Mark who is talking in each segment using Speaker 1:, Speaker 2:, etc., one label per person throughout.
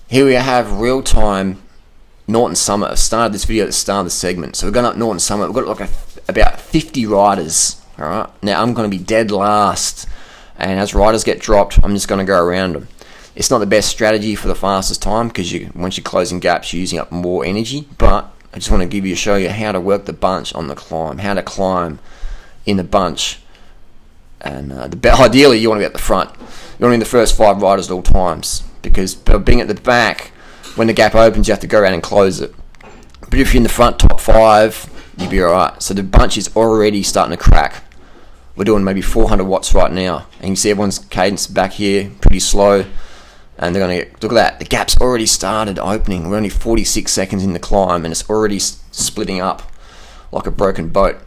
Speaker 1: Here we have real-time Norton Summit. I've started this video at the start of the segment. So we're going up Norton Summit. We've got like about 50 riders. Alright, now I'm going to be dead last. And as riders get dropped, I'm just going to go around them. It's not the best strategy for the fastest time because once you're closing gaps, you're using up more energy. But I just want to show you how to work the bunch on the climb, how to climb in the bunch. And ideally, you want to be at the front. You want to be in the first 5 riders at all times because being at the back, when the gap opens, you have to go around and close it. But if you're in the front top 5, you'll be alright. So the bunch is already starting to crack. We're doing maybe 400 watts right now. And you can see everyone's cadence back here, pretty slow. And they're going to get, look at that, the gap's already started opening. We're only 46 seconds in the climb and it's already splitting up like a broken boat.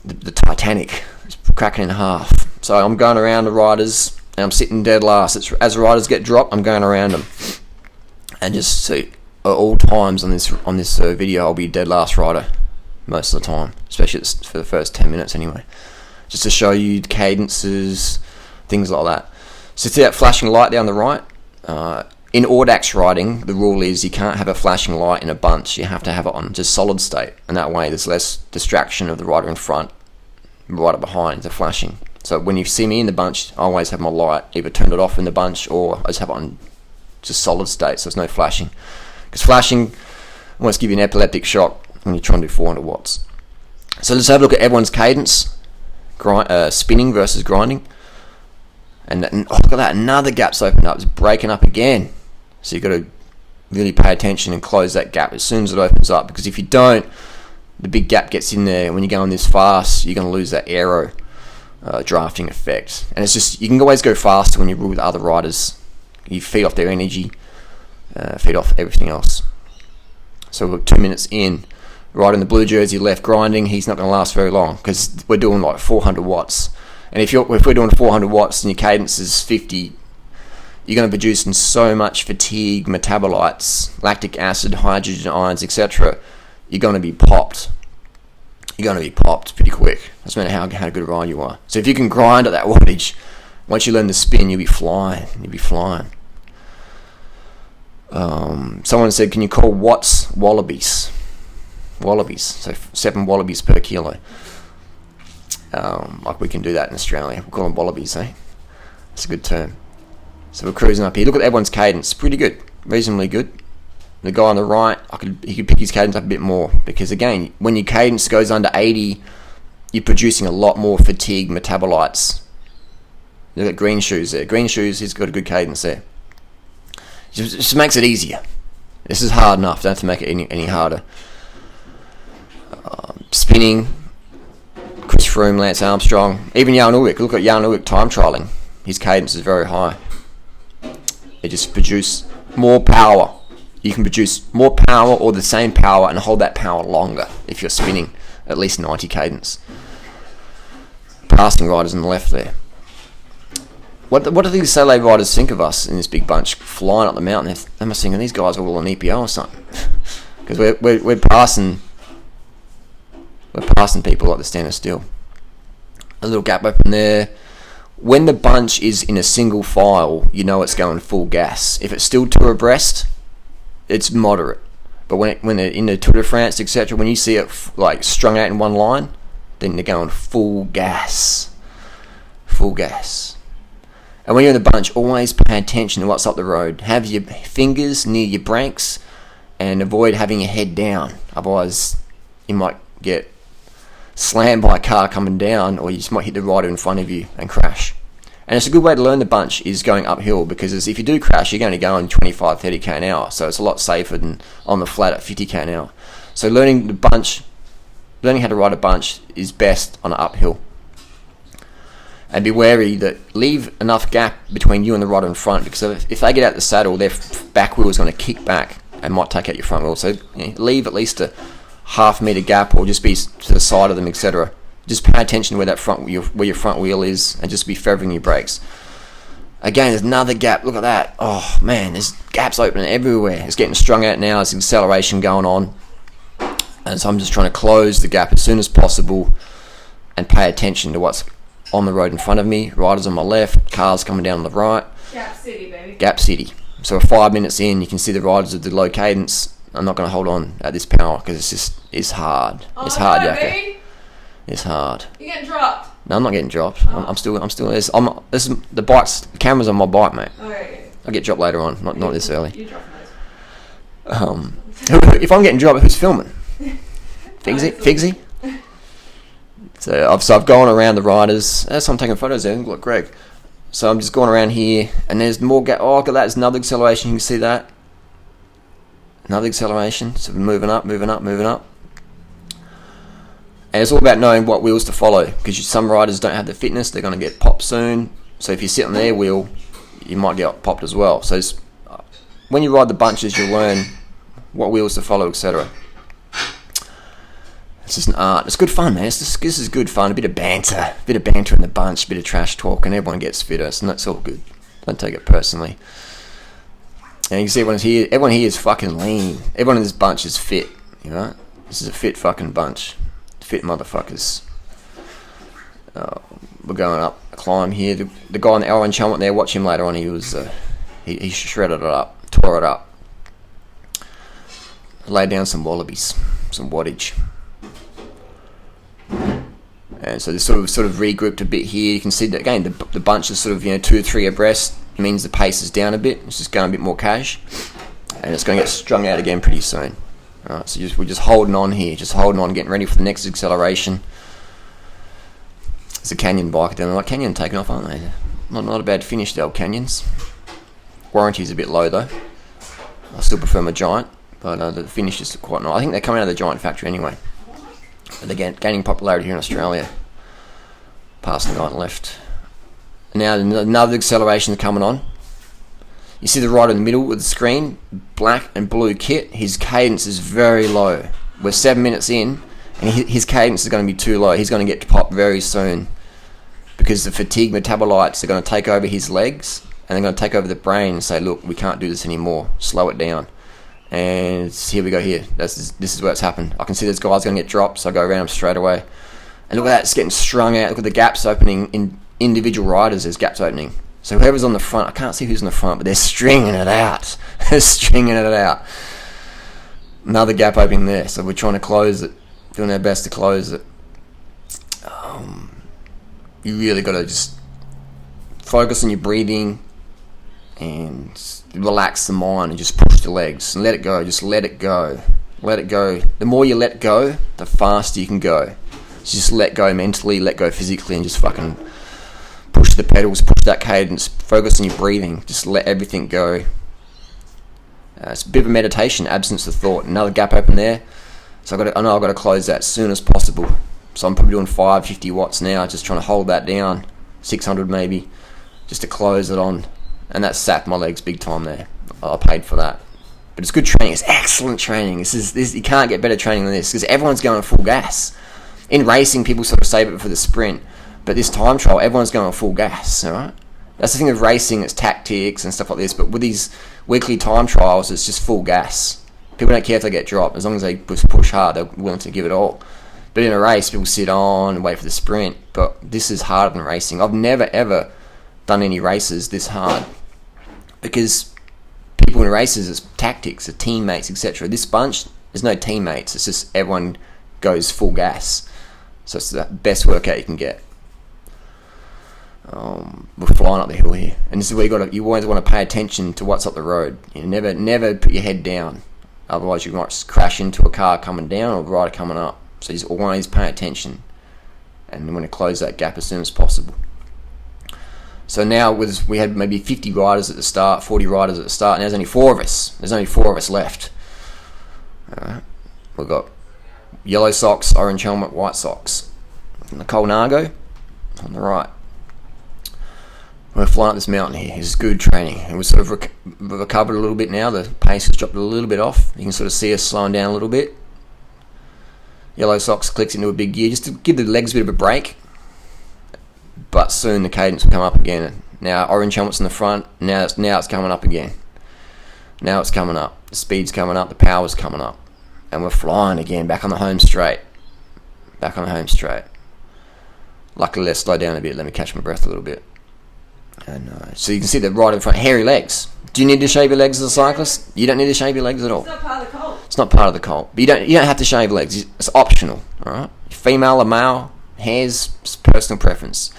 Speaker 1: The Titanic is cracking in half. So I'm going around the riders and I'm sitting dead last. As the riders get dropped, I'm going around them. And just see, at all times on this video, I'll be dead last rider most of the time, especially for the first 10 minutes anyway. Just to show you cadences, things like that. So see that flashing light down the right? In Audax riding, the rule is you can't have a flashing light in a bunch. You have to have it on just solid state. And that way there's less distraction of the rider in front, rider behind, the flashing. So when you see me in the bunch, I always have my light either turned it off in the bunch or I just have it on just solid state, so there's no flashing. Because flashing almost give you an epileptic shock when you're trying to do 400 watts. So let's have a look at everyone's cadence, spinning versus grinding. And look at that, another gap's opened up. It's breaking up again. So you've got to really pay attention and close that gap as soon as it opens up. Because if you don't, the big gap gets in there. When you're going this fast, you're going to lose that aero drafting effect. And it's just, you can always go faster when you're with other riders. You feed off their energy, feed off everything else. So we're 2 minutes in. Right in the blue jersey left grinding, he's not going to last very long because we're doing like 400 watts. And if we're doing 400 watts and your cadence is 50, you're going to be producing so much fatigue, metabolites, lactic acid, hydrogen ions, etc. You're going to be popped. You're going to be popped pretty quick. That's matter how good a rider you are. So if you can grind at that wattage, once you learn to spin, you'll be flying. You'll be flying. Someone said, can you call watts wallabies? Wallabies. So 7 wallabies per kilo. Like we can do that in Australia. We'll call them wallabies, eh? That's a good term. So we're cruising up here. Look at everyone's cadence. Pretty good. Reasonably good. The guy on the right, he could pick his cadence up a bit more. Because again, when your cadence goes under 80, you're producing a lot more fatigue metabolites. Look at Green Shoes there. Green Shoes, he's got a good cadence there. Just makes it easier. This is hard enough. Don't have to make it any harder. Spinning. Chris Froome, Lance Armstrong, even Jan Ulrich. Look at Jan Ulrich time trialing. His cadence is very high. It just produces more power. You can produce more power or the same power and hold that power longer if you're spinning at least 90 cadence. Passing riders on the left there. What do these Saleh riders think of us in this big bunch flying up the mountain? They must think these guys are all on EPO or something. Because we're passing people like they're standing still. A little gap open there. When the bunch is in a single file, you know it's going full gas. If it's still 2 abreast, it's moderate. But when they're in the Tour de France, etc., when you see it like strung out in one line, then they're going full gas. Full gas. And when you're in the bunch, always pay attention to what's up the road. Have your fingers near your brakes and avoid having your head down. Otherwise, you might get slammed by a car coming down, or you just might hit the rider in front of you and crash. And it's a good way to learn the bunch is going uphill, because if you do crash, you're going to go on 25, 30k an hour, so it's a lot safer than on the flat at 50k an hour. So learning how to ride a bunch is best on an uphill. And be wary that leave enough gap between you and the rider in front, because if they get out the saddle, their back wheel is going to kick back and might take out your front wheel. So leave at least a half-meter gap, or just be to the side of them, etc. Just pay attention to where your front wheel is, and just be feathering your brakes. Again, there's another gap. Look at that. Oh man, there's gaps opening everywhere. It's getting strung out now. There's acceleration going on, and so I'm just trying to close the gap as soon as possible and pay attention to what's on the road in front of me. Riders on my left, cars coming down on the right.
Speaker 2: Gap City, baby.
Speaker 1: Gap City. So 5 minutes in, you can see the riders with the low cadence. I'm not going to hold on at this power because it's hard. It's hard, Yakka. It's hard.
Speaker 2: You're getting dropped.
Speaker 1: No, I'm not getting dropped. Oh. I'm still. This is the bike's. The camera's on my bike, mate.
Speaker 2: Okay.
Speaker 1: I'll get dropped later on. Not this early.
Speaker 2: You drop
Speaker 1: If I'm getting dropped, who's filming? Figsy. So I've gone around the riders. So I'm taking photos there. Look, Greg. So I'm just going around here, and there's more. Look at that. There's another acceleration. You can see that. Another acceleration. So we're moving up. And it's all about knowing what wheels to follow, because some riders don't have the fitness. They're going to get popped soon. So if you sit on their wheel, you might get popped as well. So when you ride the bunches, you'll learn what wheels to follow, etc. It's just an art. It's good fun, man. This is good fun. A bit of banter in the bunch, a bit of trash talk, and everyone gets fitter. So that's all good. Don't take it personally. And you can see everyone here is fucking lean. Everyone in this bunch is fit. You know, this is a fit fucking bunch. Fit motherfuckers. We're going up a climb here. The guy on the L1 helmet there, watch him later on. He was he shredded it up, tore it up, laid down some wallabies, some wattage. And so they sort of regrouped a bit here. You can see that again. The bunch is sort of 2 or 3 abreast. It means the pace is down a bit. It's just going a bit more cash, and it's going to get strung out again pretty soon. Alright, so we're just holding on here, getting ready for the next acceleration. It's a Canyon bike down there. Like Canyon taking off, aren't they? Not a bad finish, the old Canyons. Warranty's a bit low though. I still prefer my Giant, but the finish is quite nice. I think they're coming out of the Giant factory anyway. But they're gaining popularity here in Australia. Past the guy on the left. Now another acceleration is coming on. You see the rider in the middle of the screen, black and blue kit. His cadence is very low. We're 7 minutes in, and his cadence is going to be too low. He's going to get popped very soon because the fatigue metabolites are going to take over his legs, and they're going to take over the brain and say, look, we can't do this anymore. Slow it down. And here we go here. This is where it's happened. I can see this guy's going to get dropped, so I go around him straight away. And look at that, it's getting strung out. Look at the gaps opening in individual riders. There's gaps opening. So whoever's on the front, I can't see who's on the front, but they're stringing it out. Another gap opening there, so we're trying to close it, doing our best to close it. You really got to just focus on your breathing and relax the mind and just push the legs and let it go. Just let it go. Let it go. The more you let go, the faster you can go. So just let go mentally, let go physically, and just fucking push the pedals, push that cadence, focus on your breathing, just let everything go. It's a bit of a meditation, absence of thought. Another gap open there, so I know I've got to close that as soon as possible. So I'm probably doing 550 watts now, just trying to hold that down, 600 maybe, just to close it on. And that sapped my legs big time there. I paid for that. But it's good training, it's excellent training. You can't get better training than this, because everyone's going full gas. In racing, people sort of save it for the sprint. But this time trial, everyone's going on full gas, alright? That's the thing of racing, it's tactics and stuff like this, but with these weekly time trials, it's just full gas. People don't care if they get dropped, as long as they push hard, they're willing to give it all. But in a race, people sit on and wait for the sprint, but this is harder than racing. I've never ever done any races this hard, because people in races, it's tactics, it's teammates, etc. This bunch, there's no teammates, it's just everyone goes full gas. So it's the best workout you can get. We're flying up the hill here, and this is where you always want to pay attention to what's up the road. Never put your head down, otherwise you might crash into a car coming down or a rider coming up. So you just always pay attention, and you want to close that gap as soon as possible. So now we had maybe 50 riders at the start, 40 riders at the start, and there's only 4 of us. There's only 4 of us left. Alright, we've got yellow socks, orange helmet, white socks. And the Colnago on the right. We're flying up this mountain here. It's good training. And we've sort of recovered a little bit now. The pace has dropped a little bit off. You can sort of see us slowing down a little bit. Yellow socks clicks into a big gear just to give the legs a bit of a break. But soon the cadence will come up again. Now orange helmet's in the front. Now it's coming up again. Now it's coming up. The speed's coming up. The power's coming up. And we're flying again. Back on the home straight. Luckily, let's slow down a bit. Let me catch my breath a little bit. And so you can see the right in front, hairy legs. Do you need to shave your legs as a cyclist? You don't need to shave your legs at all.
Speaker 2: It's not part of the cult.
Speaker 1: It's not part of the cult. But you don't have to shave legs. It's optional, alright? Female or male, hair's personal preference.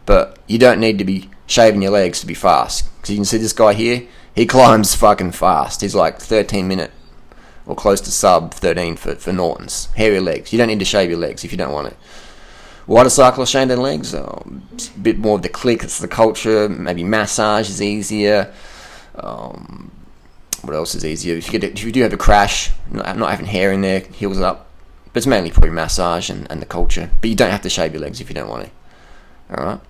Speaker 1: But you don't need to be shaving your legs to be fast. Because you can see this guy here, he climbs fucking fast. He's like 13 minute or close to sub 13 for Nortons. Hairy legs. You don't need to shave your legs if you don't want it. Why do cyclists shave their legs? It's a bit more of the click, it's the culture. Maybe massage is easier. What else is easier? If you do have a crash, not having hair in there heals it up. But it's mainly probably massage and the culture. But you don't have to shave your legs if you don't want it. Alright?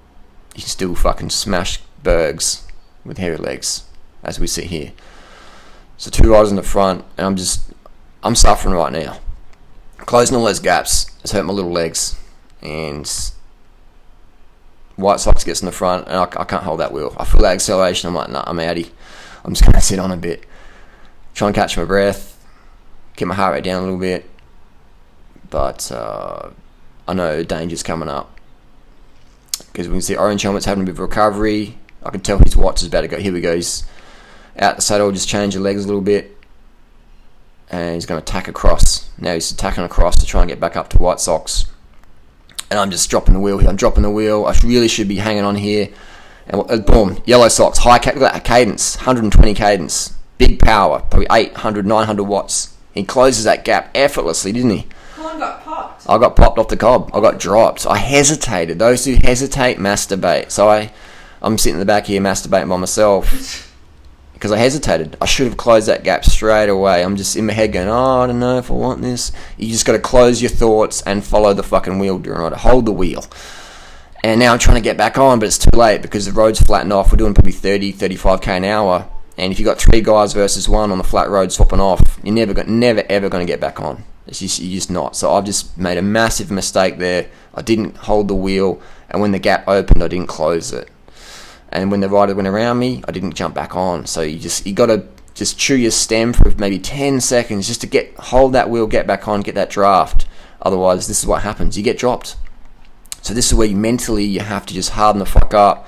Speaker 1: You can still fucking smash bergs with hairy legs, as we sit here. So 2 riders in the front, and I'm suffering right now. Closing all those gaps, it's hurt my little legs. And White Sox gets in the front, and I can't hold that wheel. I feel that acceleration, I'm like, nah, I'm outie. I'm just going to sit on a bit. Try and catch my breath, get my heart rate down a little bit. But I know danger's coming up. Because we can see Orange Helmet's having a bit of recovery. I can tell his watch is about to go. Here we go. He's out the saddle, just change the legs a little bit. And he's going to tack across. Now he's attacking across to try and get back up to White Sox. And I'm just dropping the wheel here. I'm dropping the wheel. I really should be hanging on here. And boom, Yellow Sox, look at that cadence, 120 cadence. Big power, probably 800, 900 watts. He closes that gap effortlessly, didn't he?
Speaker 2: Colin got popped.
Speaker 1: I got popped off the cob. I got dropped. I hesitated. Those who hesitate, masturbate. So I'm sitting in the back here masturbating by myself. Because I hesitated. I should have closed that gap straight away. I'm just in my head going, I don't know if I want this. You just got to close your thoughts and follow the fucking wheel, Durianrider. Hold the wheel. And now I'm trying to get back on, but it's too late because the road's flattened off. We're doing probably 30, 35k an hour. And if you've got 3 guys versus 1 on the flat road swapping off, you're never ever going to get back on. You're just not. So I've just made a massive mistake there. I didn't hold the wheel. And when the gap opened, I didn't close it. And when the rider went around me, I didn't jump back on. So you got to just chew your stem for maybe 10 seconds just to hold that wheel, get back on, get that draft. Otherwise, this is what happens. You get dropped. So this is where you have to just harden the fuck up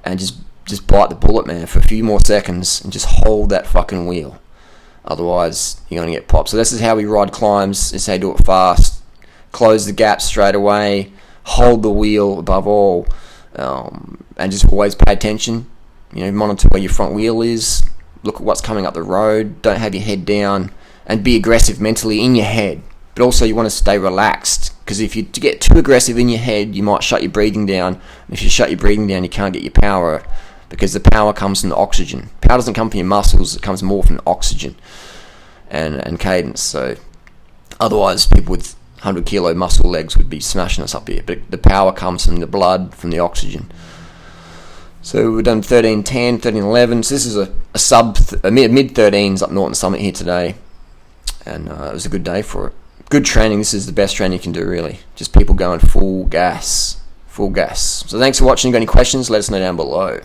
Speaker 1: and just bite the bullet, man, for a few more seconds and just hold that fucking wheel. Otherwise, you're going to get popped. So this is how we ride climbs. This is how you do it fast. Close the gap straight away. Hold the wheel above all. And just always pay attention. Monitor where your front wheel is. Look at what's coming up the road. Don't have your head down. And be aggressive mentally in your head. But also you want to stay relaxed. Because if you get too aggressive in your head, you might shut your breathing down. And if you shut your breathing down, you can't get your power. Because the power comes from the oxygen. Power doesn't come from your muscles. It comes more from oxygen and cadence. So otherwise, people with 100 kilo muscle legs would be smashing us up here. But the power comes from the blood, from the oxygen. So we've done 13:10, 13:11. So this is a mid 13s up Norton Summit here today. And it was a good day for it. Good training. This is the best training you can do, really. Just people going full gas. Full gas. So thanks for watching. If you got any questions, let us know down below.